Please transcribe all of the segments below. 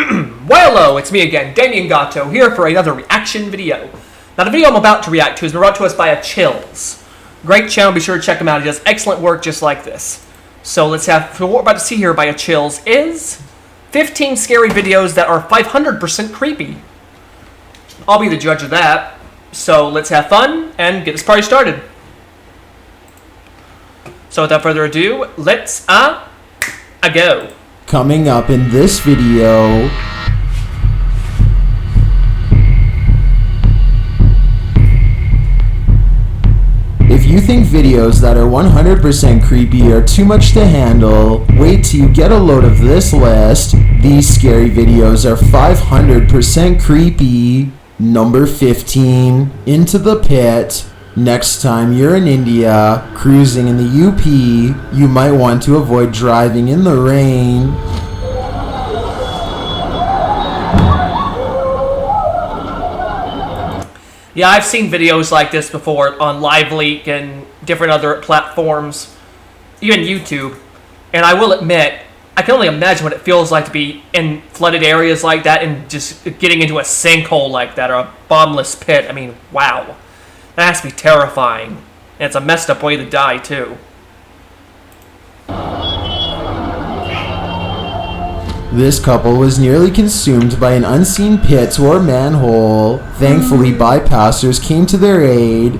Well, hello, it's me again, Damien Gatto, here for another reaction video. Now, the video I'm about to react to has been brought to us by a Chills. Great channel, be sure to check him out. He does excellent work just like this. So let's have, what we're about to see here by a Chills is 15 scary videos that are 500% creepy. I'll be the judge of that. So let's have fun and get this party started. So without further ado, let's go. Coming up in this video, if you think videos that are 100% creepy are too much to handle, wait till you get a load of this list. These scary videos are 500% creepy. Number 15, Into the Pit. Next time you're in India, cruising in the UP, you might want to avoid driving in the rain. Yeah, I've seen videos like this before on LiveLeak and different other platforms, even YouTube. And I will admit, I can only imagine what it feels like to be in flooded areas like that and just getting into a sinkhole like that or a bottomless pit. I mean, wow. That has to be terrifying. And it's a messed up way to die, too. This couple was nearly consumed by an unseen pit or manhole. Thankfully, bypassers came to their aid.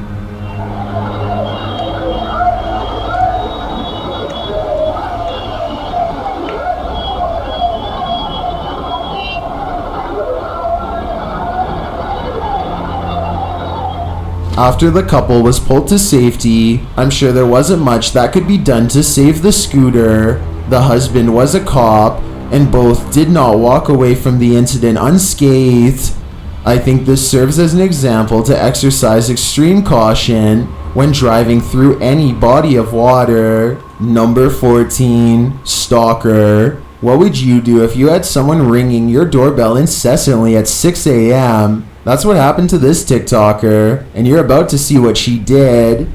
After the couple was pulled to safety, I'm sure there wasn't much that could be done to save the scooter. The husband was a cop, and both did not walk away from the incident unscathed. I think this serves as an example to exercise extreme caution when driving through any body of water. Number 14, Stalker. What would you do if you had someone ringing your doorbell incessantly at 6 a.m.? That's what happened to this TikToker, and you're about to see what she did.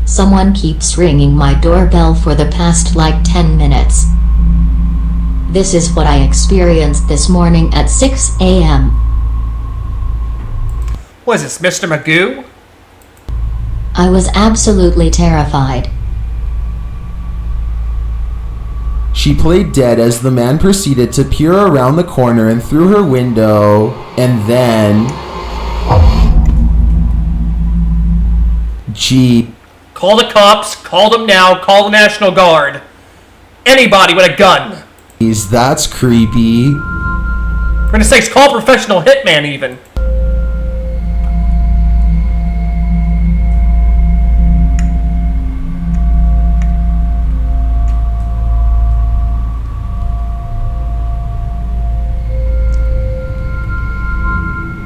Someone keeps ringing my doorbell for the past like 10 minutes. This is what I experienced this morning at 6 a.m. What is this, Mr. Magoo? I was absolutely terrified. She played dead as the man proceeded to peer around the corner and through her window, and then... Jeep. Call the cops, call them now, call the National Guard. Anybody with a gun. That's creepy. For goodness sakes, call a professional hitman even.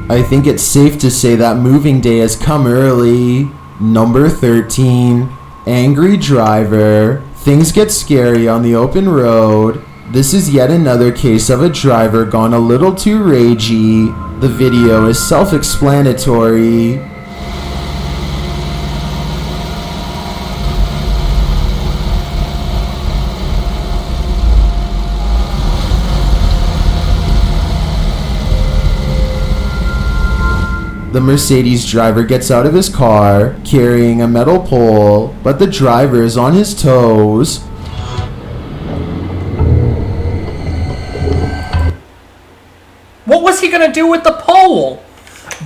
I think it's safe to say that moving day has come early. Number 13, Angry Driver. Things get scary on the open road. This is yet another case of a driver gone a little too ragey. The video is self-explanatory. The Mercedes driver gets out of his car, carrying a metal pole, but the driver is on his toes. What was he gonna do with the pole?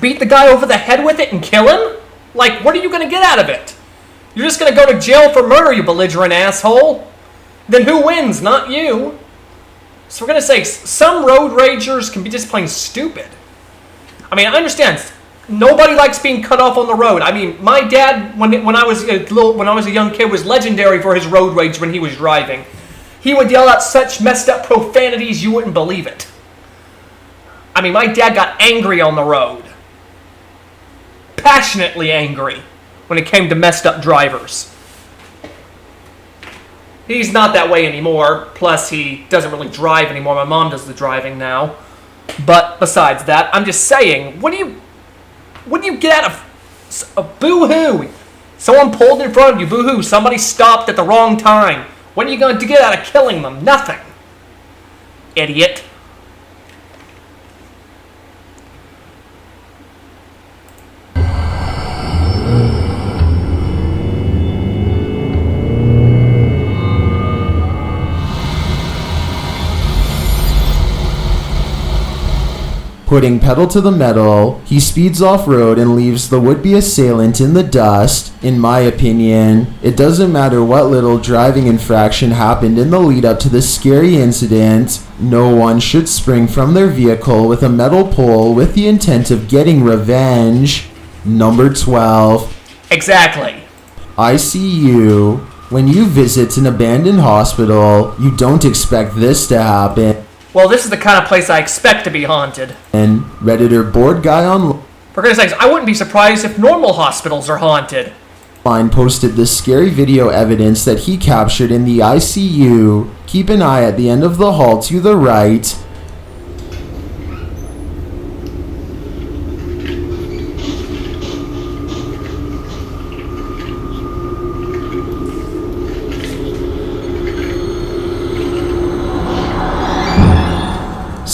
Beat the guy over the head with it and kill him? Like, what are you gonna get out of it? You're just gonna go to jail for murder, you belligerent asshole. Then who wins? Not you. So we're gonna say some road ragers can be just plain stupid. I mean, I understand. Nobody likes being cut off on the road. I mean, my dad, when I was a young kid, was legendary for his road rage when he was driving. He would yell out such messed up profanities you wouldn't believe it. I mean, my dad got angry on the road. Passionately angry when it came to messed up drivers. He's not that way anymore. Plus, he doesn't really drive anymore. My mom does the driving now. But besides that, I'm just saying, what do you get out of a boo-hoo? Someone pulled in front of you, boo-hoo. Somebody stopped at the wrong time. What are you going to get out of killing them? Nothing. Idiot. Putting pedal to the metal, he speeds off-road and leaves the would-be assailant in the dust. In my opinion, it doesn't matter what little driving infraction happened in the lead up to this scary incident. No one should spring from their vehicle with a metal pole with the intent of getting revenge. Number 12. Exactly. ICU. When you visit an abandoned hospital, you don't expect this to happen. Well, this is the kind of place I expect to be haunted. And Redditor Bored Guy Online For goodness sakes, I wouldn't be surprised if normal hospitals are haunted. posted this scary video evidence that he captured in the ICU. Keep an eye at the end of the hall to the right.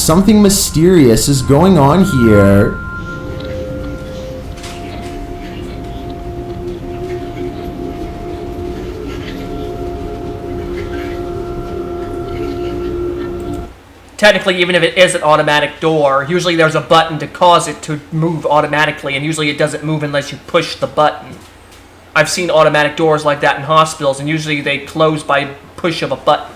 Something mysterious is going on here. Technically, even if it is an automatic door, usually there's a button to cause it to move automatically, and usually it doesn't move unless you push the button. I've seen automatic doors like that in hospitals, and usually they close by push of a button.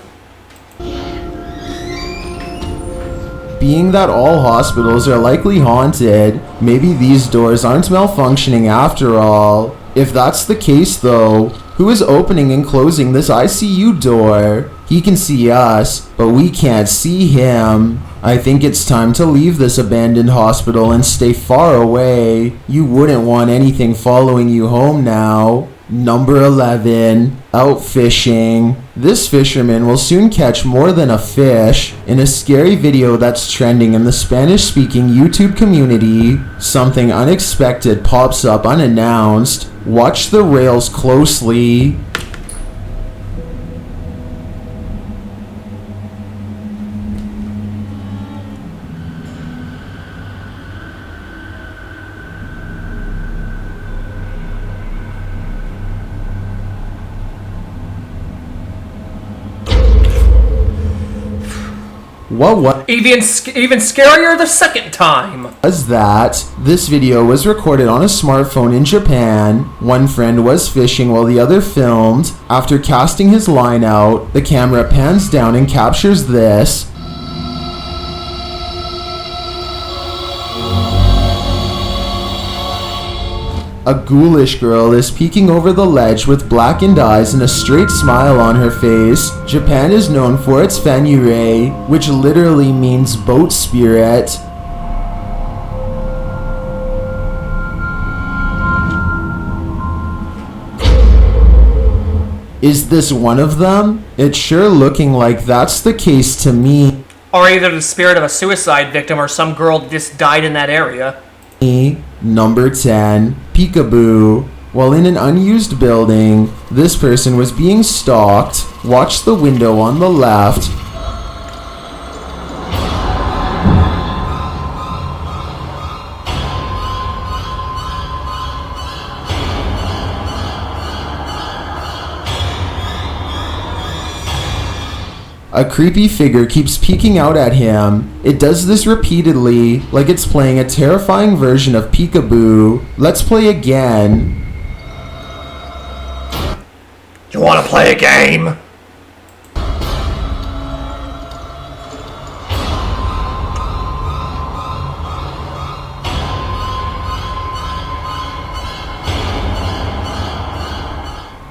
Being that all hospitals are likely haunted, maybe these doors aren't malfunctioning after all. If that's the case though, who is opening and closing this ICU door? He can see us, but we can't see him. I think it's time to leave this abandoned hospital and stay far away. You wouldn't want anything following you home now. Number 11. Out fishing. This fisherman will soon catch more than a fish. In a scary video that's trending in the Spanish-speaking YouTube community, something unexpected pops up unannounced. Watch the rails closely. What Even scarier the second time. was that? This video was recorded on a smartphone in Japan. One friend was fishing while the other filmed. After casting his line out, the camera pans down and captures this. A ghoulish girl is peeking over the ledge with blackened eyes and a straight smile on her face. Japan is known for its Fenure, which literally means boat spirit. Is this one of them? It's sure looking like that's the case to me. Or either the spirit of a suicide victim or some girl that just died in that area. Number 10. Peekaboo. While in an unused building, this person was being stalked. Watch the window on the left. A creepy figure keeps peeking out at him. It does this repeatedly, like it's playing a terrifying version of Peekaboo. Let's play again. You want to play a game?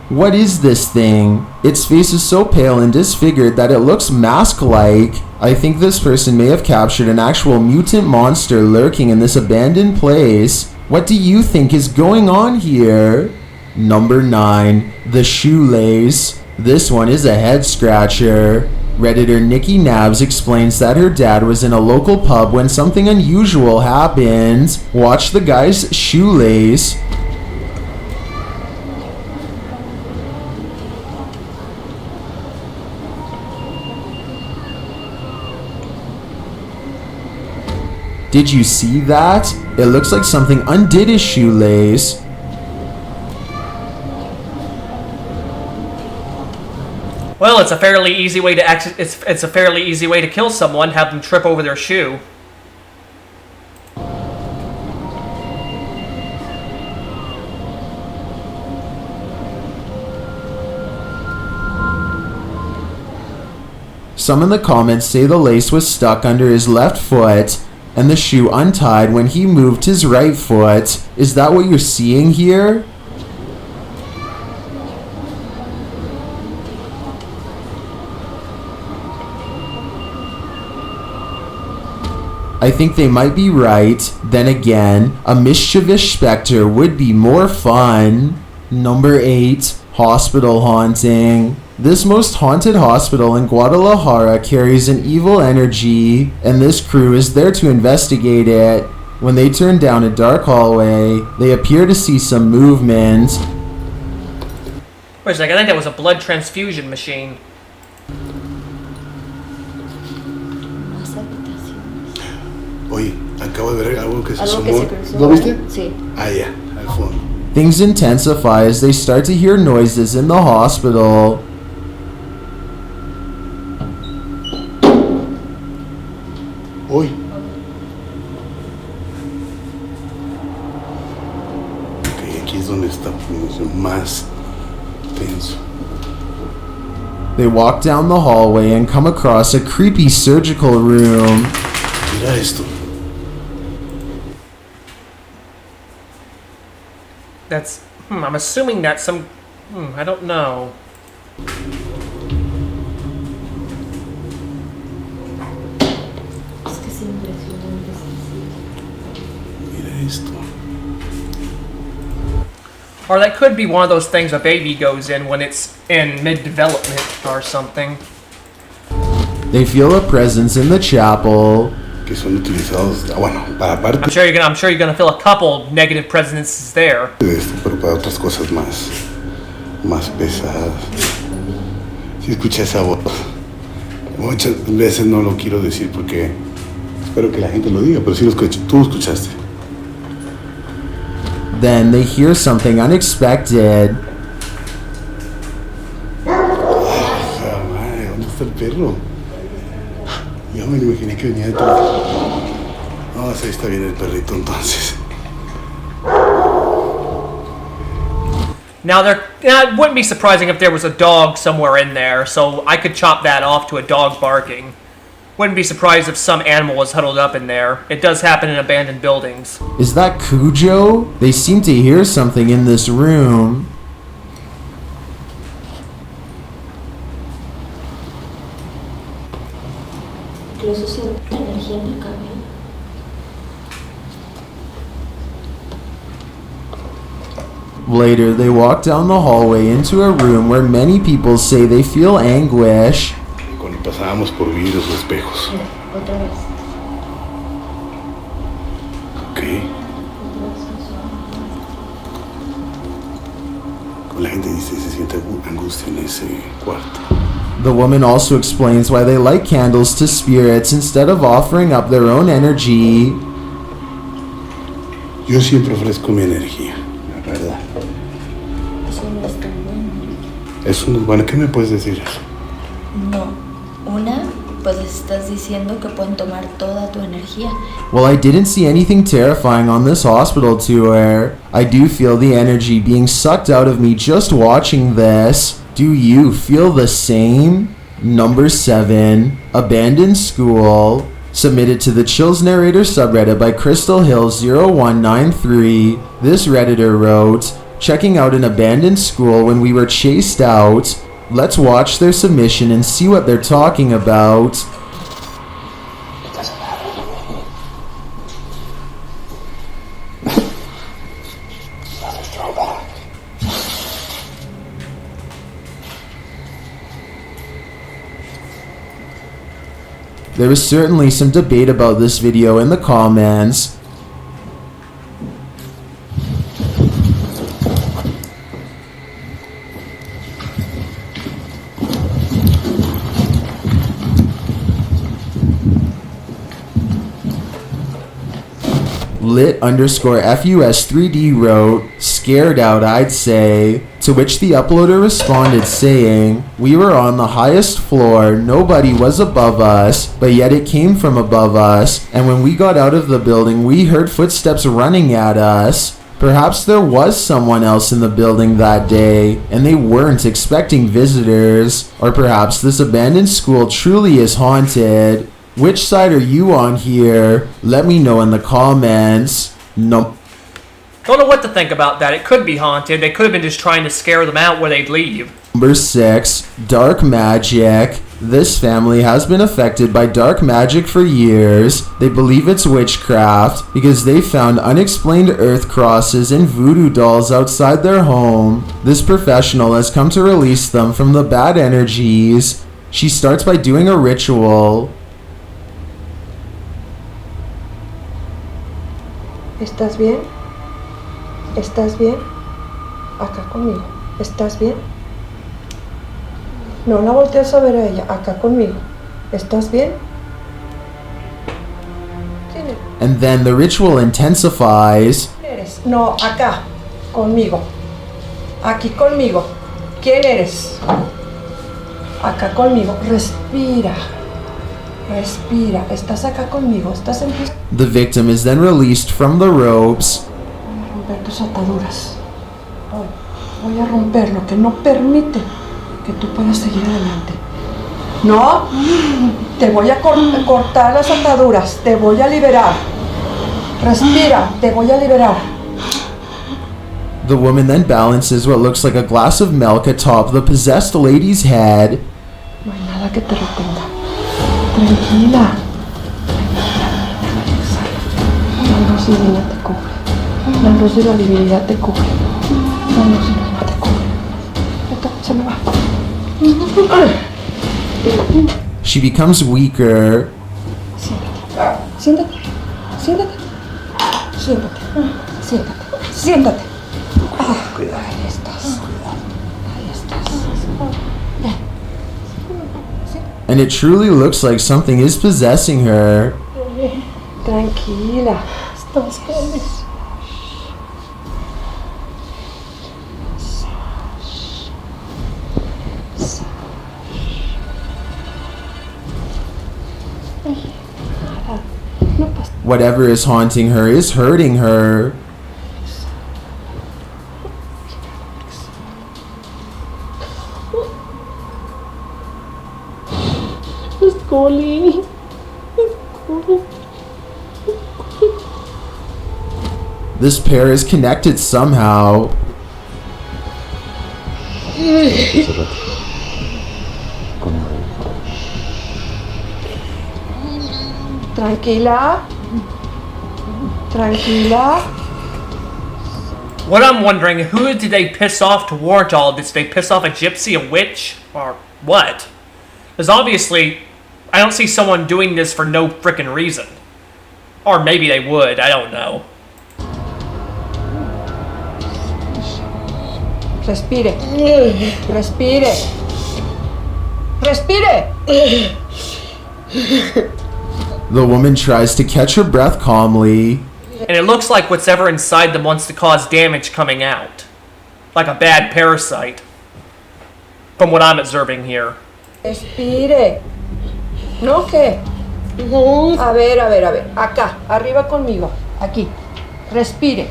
What is this thing? Its face is so pale and disfigured that it looks mask-like. I think this person may have captured an actual mutant monster lurking in this abandoned place. What do you think is going on here? Number 9. The Shoelace. This one is a head scratcher. Redditor Nikki Nabs explains that her dad was in a local pub when something unusual happened. Watch the guy's shoelace. Did you see that? It looks like something undid his shoelace. Well, it's a fairly easy way to it's a fairly easy way to kill someone. Have them trip over their shoe. Some in the comments say the lace was stuck under his left foot and the shoe untied when he moved his right foot. Is that what you're seeing here? I think they might be right. Then again, a mischievous specter would be more fun. Number 8, hospital haunting. This most haunted hospital in Guadalajara carries an evil energy, and this crew is there to investigate it. When they turn down a dark hallway, they appear to see some movement. Wait a second, I think that was a blood transfusion machine. Oye, acabo de ver algo que se Algo que asomó. se cruzó. ¿Lo viste? Sí. Ah, ya, al fondo. Things intensify as they start to hear noises in the hospital. Uy. Ok, aquí es donde está poniéndose más tenso. They walk down the hallway and come across a creepy surgical room. Mira esto. That's... I'm assuming that's some... I don't know. Es que es impresionante. Mira esto. Or that could be one of those things a baby goes in when it's in mid-development or something. They feel a presence in the chapel. Que son utilizados, bueno, para parte I'm sure you're gonna feel a couple negative presences there. de esto, pero para otras cosas más pesadas. Si escuché esa voz. Muchas veces no lo quiero decir porque espero que la gente lo diga, pero sí lo escuché. Tú lo escuchaste. Then they hear something unexpected. Ah, madre, ¿dónde está el perro? Ya me lo imaginé que venía detrás. No, ahí está bien el perrito entonces. Now, it wouldn't be surprising if there was a dog somewhere in there, so I could chop that off to a dog barking. Wouldn't be surprised if some animal was huddled up in there. It does happen in abandoned buildings. Is that Cujo? They seem to hear something in this room. Incluso siento energía en el cabello. Later, they walk down the hallway into a room where many people say they feel anguish. Cuando pasábamos por vidrios o espejos. Mira, otra vez. Ok. La gente dice se siente angustia en ese cuarto. The woman also explains why they light candles to spirits instead of offering up their own energy. Yo siempre ofrezco mi energía, la verdad. Eso no es tan bueno. Eso no es bueno. ¿Qué me puedes decir eso? No. Una, pues estás diciendo que pueden tomar toda tu energía. Well, I didn't see anything terrifying on this hospital tour. I do feel the energy being sucked out of me just watching this. Do you feel the same? Number 7, Abandoned School. Submitted to the Chills Narrator subreddit by Crystal Hill 0193. This redditor wrote, checking out an abandoned school when we were chased out. Let's watch their submission and see what they're talking about. There was certainly some debate about this video in the comments. Lit_FUS3D wrote, scared out I'd say, to which the uploader responded saying, we were on the highest floor, nobody was above us, but yet it came from above us, and when we got out of the building we heard footsteps running at us. Perhaps there was someone else in the building that day, and they weren't expecting visitors. Or perhaps this abandoned school truly is haunted. Which side are you on here? Let me know in the comments. No. Don't know what to think about that. It could be haunted. They could have been just trying to scare them out where they'd leave. Number 6, dark magic. This family has been affected by dark magic for years. They believe it's witchcraft because they found unexplained earth crosses and voodoo dolls outside their home. This professional has come to release them from the bad energies. She starts by doing a ritual. ¿Estás bien? ¿Estás bien? Acá conmigo. ¿Estás bien? No la voltees a ver a ella. Acá conmigo. ¿Estás bien? ¿Quién eres? And then the ritual intensifies. ¿Quién eres? No, acá. Conmigo. Aquí conmigo. ¿Quién eres? Acá conmigo. Respira. Respira. ¿Estás acá conmigo? ¿Estás en pie? The victim is then released from the ropes. Voy a romper tus ataduras. Voy a romper lo que no permite que tú puedas seguir adelante. No, te voy a cortar las ataduras. Te voy a liberar. Respira, te voy a liberar. The woman then balances what looks like a glass of milk atop the possessed lady's head. No hay nada que te retenga. Tranquila. La luz divina te cubre. La luz de la divinidad te cubre. La luz divina te cubre. Esto se me va. She becomes weaker. Siéntate. Siéntate. Siéntate. Siéntate. Siéntate. Cuidado. Ahí estás. Ahí estás. And it truly looks like something is possessing her. Tranquila. Estás bien. Whatever is haunting her is hurting her. This pair is connected somehow. Tranquila. Tranquila. What I'm wondering, who did they piss off to warrant all of this? Did they piss off a gypsy, a witch, or what? Because obviously, I don't see someone doing this for no frickin' reason. Or maybe they would, I don't know. Respire. Respire. Respire. The woman tries to catch her breath calmly. And it looks like whatever inside them wants to cause damage coming out. Like a bad parasite. From what I'm observing here. Respire. ¿No qué? A ver. Acá, arriba conmigo. Aquí. Respire.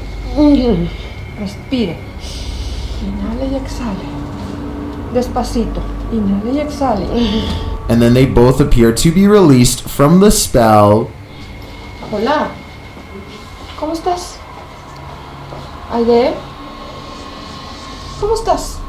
Respire. Inhale y exhale. Despacito. Inhale y exhale. And then they both appear to be released from the spell. Hola. ¿Cómo estás? Aide. ¿Cómo estás?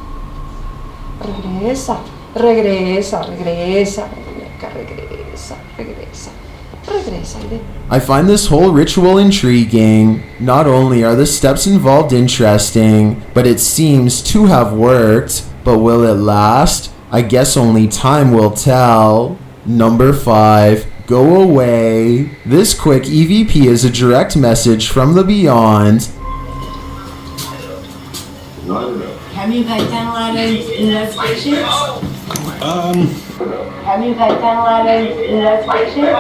Regresa. Regresa. Muñeca, regresa. Regresa, Aide. I find this whole ritual intriguing. Not only are the steps involved interesting, but it seems to have worked. But will it last? I guess only time will tell. Number 5. Go away. This quick EVP is a direct message from the beyond. Have you guys done a lot of investigations? Have you guys done a lot of investigations?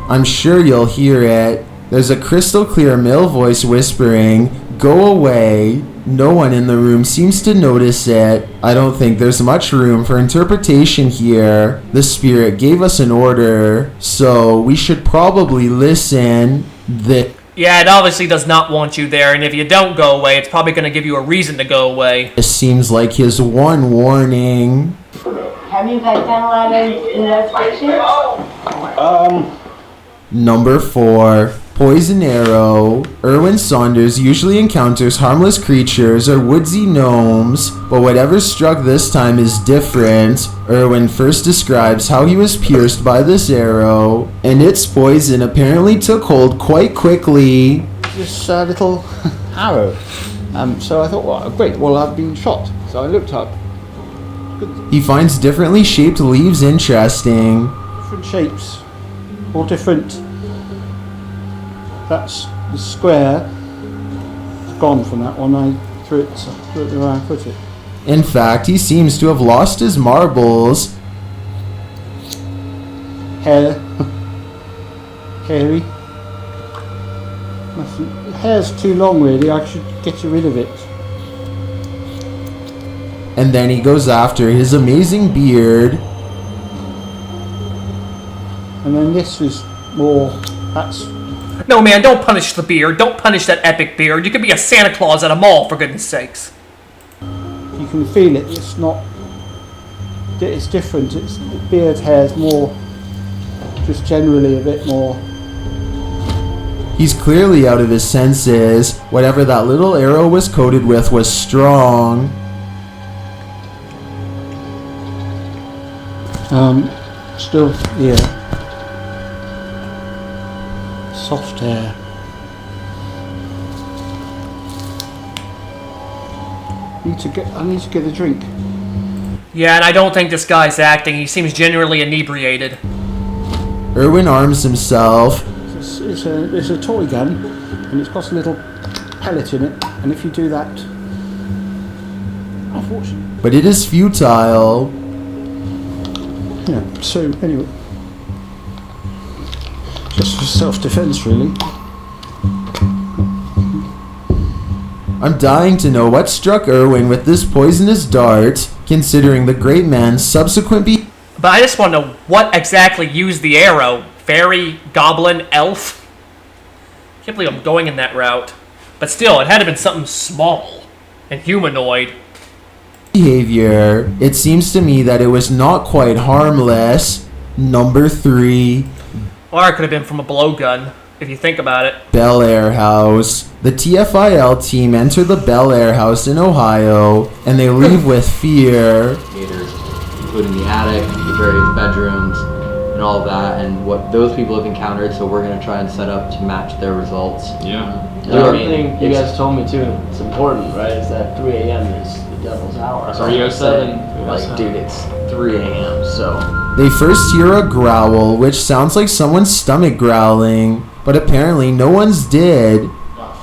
I'm sure you'll hear it. There's a crystal clear male voice whispering, "Go away." No one in the room seems to notice it. I don't think there's much room for interpretation here. The spirit gave us an order, so we should probably listen. Yeah, it obviously does not want you there, and if you don't go away, it's probably going to give you a reason to go away. This seems like his one warning. Have you guys done a lot of investigations? Number 4. Poison Arrow. Erwin Saunders usually encounters harmless creatures or woodsy gnomes, but whatever struck this time is different. Erwin first describes how he was pierced by this arrow, and its poison apparently took hold quite quickly. This little arrow. So I thought, well, great, well, I've been shot. So I looked up. He finds differently shaped leaves interesting. Different shapes. All different. That's the square. It's gone from that one. I threw it where I put it. In fact, he seems to have lost his marbles. Hair. Hairy. Nothing. Hair's too long, really. I should get rid of it. And then he goes after his amazing beard. And then this is more. That's. No, man, don't punish the beard. Don't punish that epic beard. You could be a Santa Claus at a mall, for goodness sakes. You can feel it. It's not. It's different. It's the beard hair is more. Just generally a bit more. He's clearly out of his senses. Whatever that little arrow was coated with was strong. Still, yeah. Soft hair. I need to get a drink. Yeah, and I don't think this guy's acting. He seems genuinely inebriated. Erwin arms himself. It's a toy gun, and it's got a little pellet in it. And if you do that, unfortunately. But it is futile. Yeah. So anyway, just for self-defense, really. I'm dying to know what struck Erwin with this poisonous dart, considering the great man's subsequent But I just want to know what exactly used the arrow. Fairy, goblin, elf? Can't believe I'm going in that route. But still, it had to have been something small and humanoid. behavior. It seems to me that it was not quite harmless. Number 3. Or it could have been from a blowgun, if you think about it. Bel Air House. The TFIL team enter the Bel Air House in Ohio, and they leave with fear. Investigators, including the attic, the various bedrooms, and all of that, and what those people have encountered. So we're gonna try and set up to match their results. Yeah. The The other thing you guys told me too, it's important, right? Is that 3 a.m. is the devil's hour. 3:07. Like, dude, it's 3 a.m. So They first hear a growl, which sounds like someone's stomach growling, but apparently no one's dead.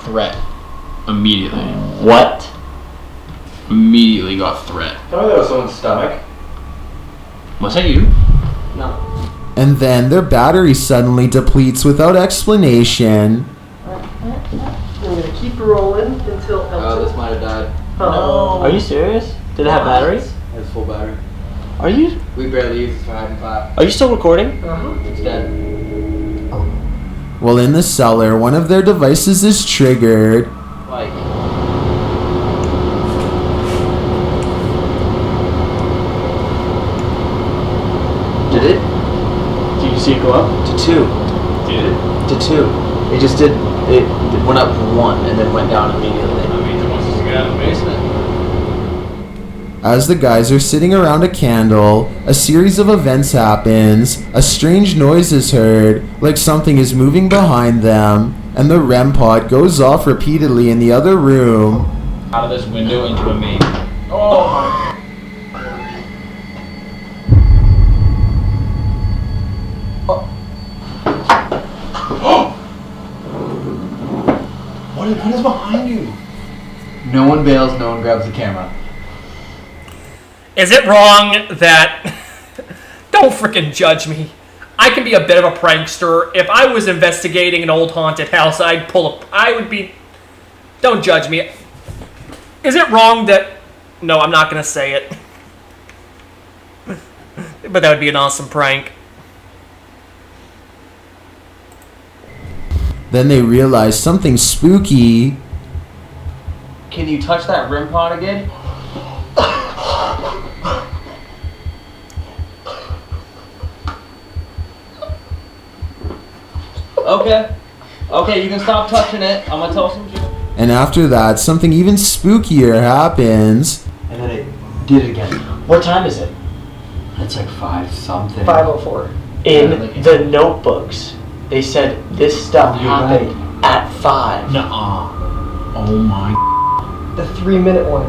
Threat. Immediately. what? Immediately got threat. Tell me that was someone's stomach. Was that you? No. And then their battery suddenly depletes without explanation. I'm gonna keep rolling until Oh, this might have died. No. Are you serious? Did it have batteries? It has full battery. Are you? We barely use it for hide and clap. Are you still recording? It's dead. While in the cellar, one of their devices is triggered. Like. Did it? Did you see it go up? To 2. Did it? To 2. It just did. It went up 1 and then went down immediately. I mean, it wants us to get out of the basement. As the guys are sitting around a candle, a series of events happens. A strange noise is heard, like something is moving behind them, and the REM pod goes off repeatedly in the other room. Out of this window into a main. What is behind you? No one bails, no one grabs the camera. Is it wrong that... Don't freaking judge me. I can be a bit of a prankster. If I was investigating an old haunted house, I would be... Don't judge me. Is it wrong that... No, I'm not going to say it. But that would be an awesome prank. Then they realize something spooky. Can you touch that REM pod again? Okay. Okay, you can stop touching it. I'm gonna tell some shit. And after that, something even spookier happens. And then it did it again. What time is it? It's like 5 something. 5:04. In the notebooks, they said this stuff happened at 5. Nuh-uh. Oh my. The 3-minute one.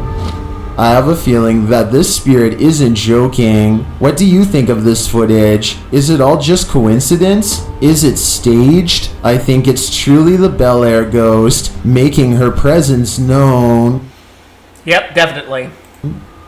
I have a feeling that this spirit isn't joking. What do you think of this footage? Is it all just coincidence? Is it staged? I think it's truly the Bel Air ghost making her presence known. Yep, definitely.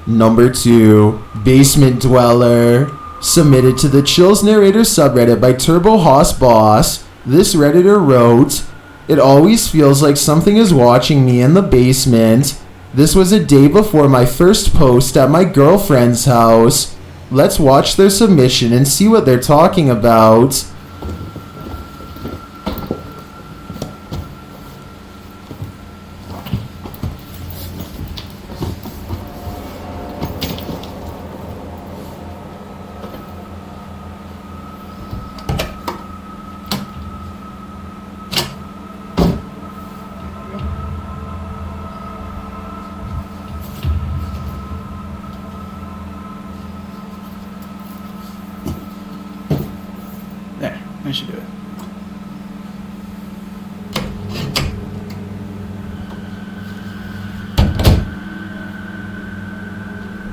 Number 2, Basement Dweller. Submitted to the Chills Narrator subreddit by Turbo Hoss Boss. This Redditor wrote, "It always feels like something is watching me in the basement. This was a day before my first post at my girlfriend's house. Let's watch their submission and see what they're talking about." There, that should do it.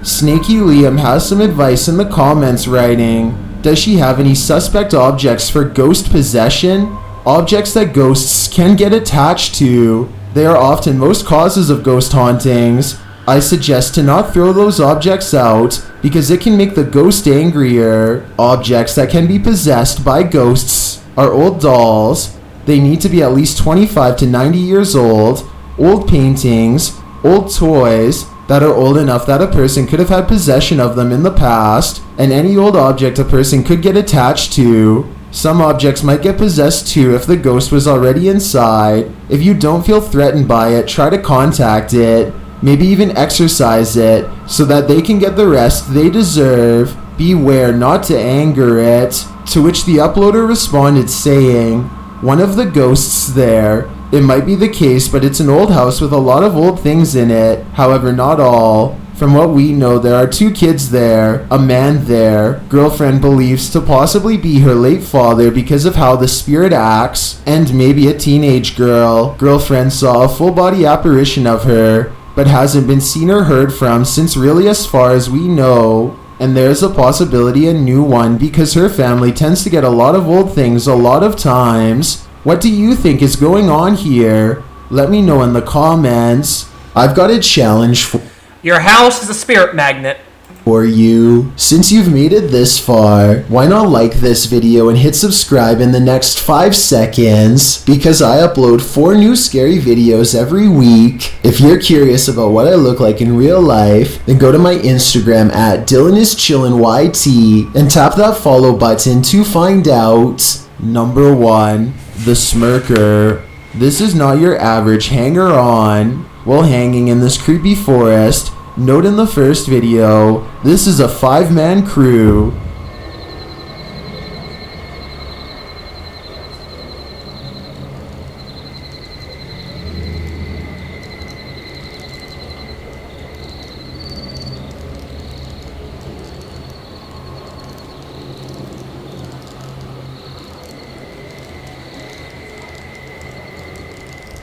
Snaky Liam has some advice in the comments writing, "Does she have any suspect objects for ghost possession? Objects that ghosts can get attached to. They are often most causes of ghost hauntings. I suggest to not throw those objects out because it can make the ghost angrier. Objects that can be possessed by ghosts are old dolls. They need to be at least 25 to 90 years old, old paintings, old toys that are old enough that a person could have had possession of them in the past, and any old object a person could get attached to. Some objects might get possessed too if the ghost was already inside. If you don't feel threatened by it, try to contact it. Maybe even exorcise it so that they can get the rest they deserve. Beware not to anger it." To which the uploader responded saying, "One of the ghosts there. It might be the case, but it's an old house with a lot of old things in it. However, not all. From what we know, there are 2 kids there, a man there. Girlfriend believes to possibly be her late father because of how the spirit acts, and maybe a teenage girl. Girlfriend saw a full body apparition of her, but hasn't been seen or heard from since really as far as we know. And there's a possibility a new one because her family tends to get a lot of old things a lot of times. What do you think is going on here? Let me know in the comments. I've got a challenge for Your house is a spirit magnet. you. Since you've made it this far, why not like this video and hit subscribe in the next 5 seconds? Because I upload 4 new scary videos every week. If you're curious about what I look like in real life, then go to my Instagram at DylanIsChillinYT and tap that follow button to find out. Number 1, the Smirker. This is not your average hanger-on. While hanging in this creepy forest, note in the first video, this is a 5-man crew.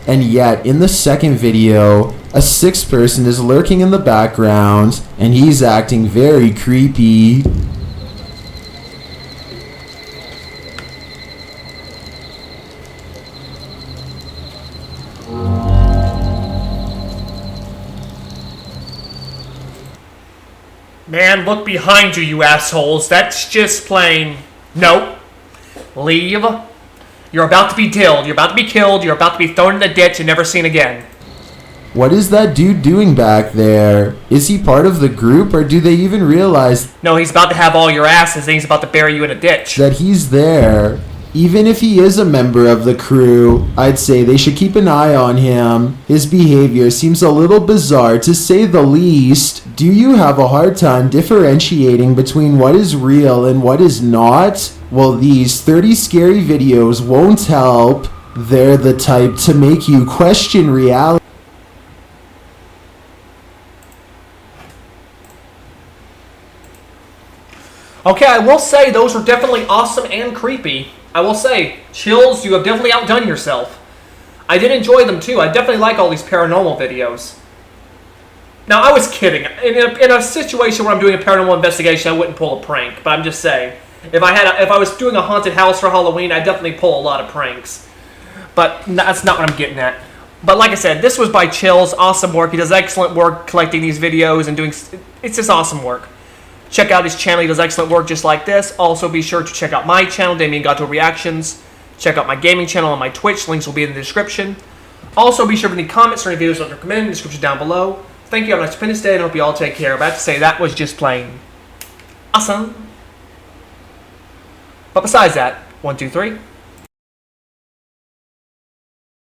And yet, in the second video, a 6th person is lurking in the background, and he's acting very creepy. Man, look behind you, you assholes. That's just plain... Nope. Leave. You're about to be killed. You're about to be killed. You're about to be thrown in the ditch and never seen again. What is that dude doing back there? Is he part of the group, or do they even realize No, he's about to have all your asses and he's about to bury you in a ditch. that he's there? Even if he is a member of the crew, I'd say they should keep an eye on him. His behavior seems a little bizarre to say the least. Do you have a hard time differentiating between what is real and what is not? Well, these 30 scary videos won't help. They're the type to make you question reality. Okay, I will say those were definitely awesome and creepy. I will say, Chills, you have definitely outdone yourself. I did enjoy them too. I definitely like all these paranormal videos. Now, I was kidding. In a situation where I'm doing a paranormal investigation, I wouldn't pull a prank. But I'm just saying, if I was doing a haunted house for Halloween, I'd definitely pull a lot of pranks. But that's not what I'm getting at. But like I said, this was by Chills. Awesome work. He does excellent work collecting these videos and doing... It's just awesome work. Check out his channel. He does excellent work just like this. Also, be sure to check out my channel, Damien Gatto Reactions. Check out my gaming channel on my Twitch. Links will be in the description. Also, be sure for any comments or any videos I'd recommend in the description down below. Thank you. Have a nice Independence Day, and I hope you all take care. But I have to say, that was just plain awesome. But besides that, 1, 2, 3...